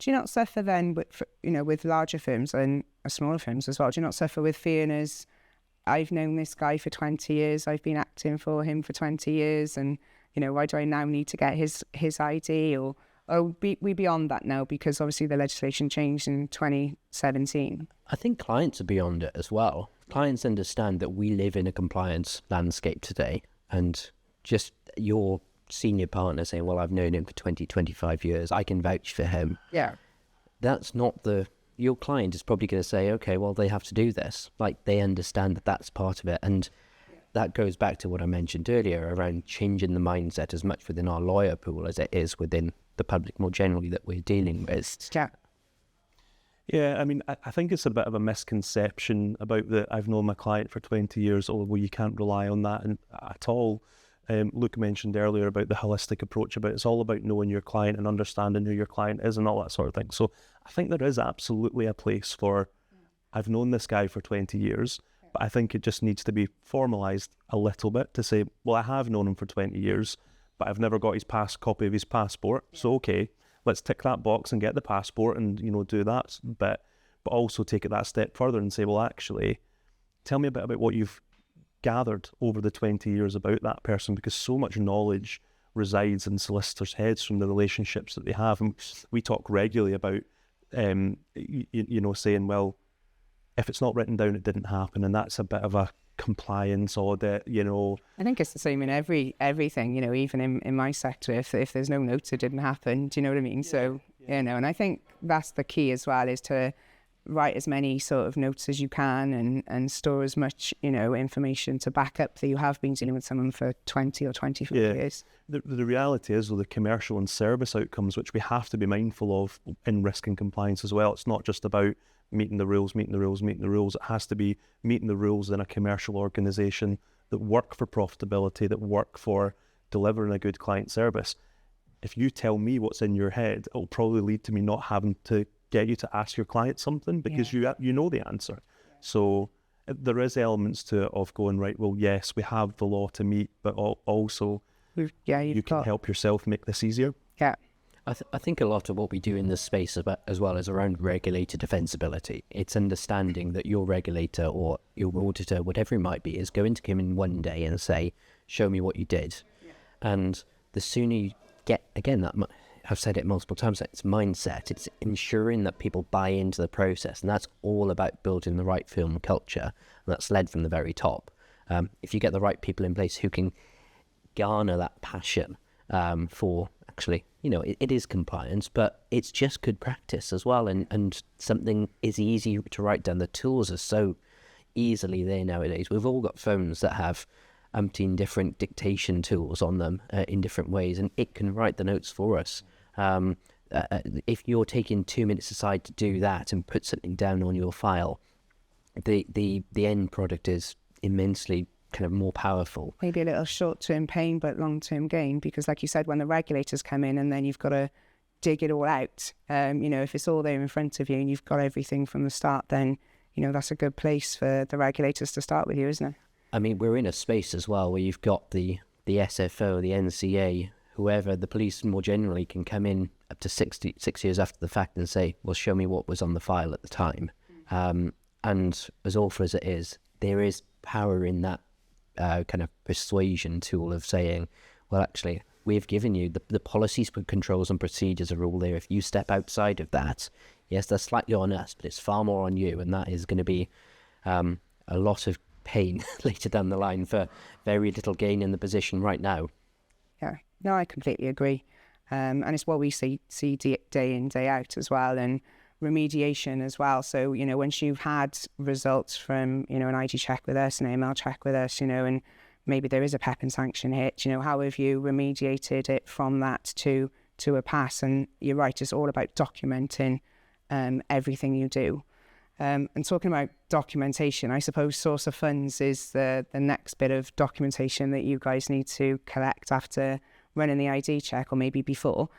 do you not suffer then with, with larger firms and smaller firms as well? Do you not suffer with feeling as, I've known this guy for 20 years, I've been acting for him for 20 years, and, why do I now need to get his ID? Or we beyond that now because obviously the legislation changed in 2017. I think clients are beyond it as well. Clients understand that we live in a compliance landscape today, and just your senior partner saying, well, I've known him for 20, 25 years, I can vouch for him. Yeah. That's not your client is probably going to say, okay, well, they have to do this. Like, they understand that that's part of it. And that goes back to what I mentioned earlier around changing the mindset as much within our lawyer pool as it is within the public more generally that we're dealing with. Yeah. Yeah, I mean, I think it's a bit of a misconception about that I've known my client for 20 years, well, you can't rely on that at all. Luke mentioned earlier about the holistic approach, about it's all about knowing your client and understanding who your client is and all that sort of thing. So I think there is absolutely a place for, I've known this guy for 20 years, but I think it just needs to be formalised a little bit to say, well, I have known him for 20 years, but I've never got his copy of his passport. So, okay, let's tick that box and get the passport and, do that bit, but also take it that step further and say, well, actually, tell me a bit about what you've gathered over the 20 years about that person, because so much knowledge resides in solicitors' heads from the relationships that they have. And we talk regularly about, saying, well, if it's not written down, it didn't happen. And that's a bit of a compliance audit, I think it's the same in everything, even in my sector, if there's no notes, it didn't happen. Do you know what I mean? And I think that's the key as well, is to write as many sort of notes as you can and store as much, information to back up that you have been dealing with someone for 20 or 25 years. The reality is, though, the commercial and service outcomes, which we have to be mindful of in risk and compliance as well. It's not just about meeting the rules. It has to be meeting the rules in a commercial organisation that work for profitability, that work for delivering a good client service. If you tell me what's in your head, it'll probably lead to me not having to get you to ask your client something because you know the answer. So there is elements to it of going, right, well, yes, we have the law to meet, but also you can help yourself make this easier. Yeah. I think a lot of what we do in this space as well is around regulator defensibility. It's understanding that your regulator or your auditor, whatever it might be, is going to come in one day and say, show me what you did. Yeah. And the sooner you get, again, that I've said it multiple times, it's mindset. It's ensuring that people buy into the process. And that's all about building the right firm culture. And that's led from the very top. If you get the right people in place who can garner that passion for actually, it is compliance, but it's just good practice as well. And something is easy to write down. The tools are so easily there nowadays. We've all got phones that have umpteen different dictation tools on them in different ways, and it can write the notes for us. If you're taking 2 minutes aside to do that and put something down on your file, the end product is immensely kind of more powerful. Maybe a little short-term pain, but long-term gain, because like you said, when the regulators come in and then you've got to dig it all out, if it's all there in front of you and you've got everything from the start, then, that's a good place for the regulators to start with you, isn't it? I mean, we're in a space as well where you've got the SFO, the NCA, whoever, the police more generally can come in up to 6 years after the fact and say, well, show me what was on the file at the time. And as awful as it is, there is power in that kind of persuasion tool of saying, well, actually, we've given you the policies, controls and procedures are all there. If you step outside of that, yes, that's slightly on us, but it's far more on you. And that is going to be a lot of pain later down the line for very little gain in the position right now. Yeah, no, I completely agree. And it's what we see day in, day out as well, and remediation as well. So, once you've had results from, an ID check with us, an AML check with us, and maybe there is a PEP and sanction hit, how have you remediated it from that to a pass? And you're right, it's all about documenting everything you do. And talking about documentation, I suppose source of funds is the next bit of documentation that you guys need to collect after running the ID check, or maybe before.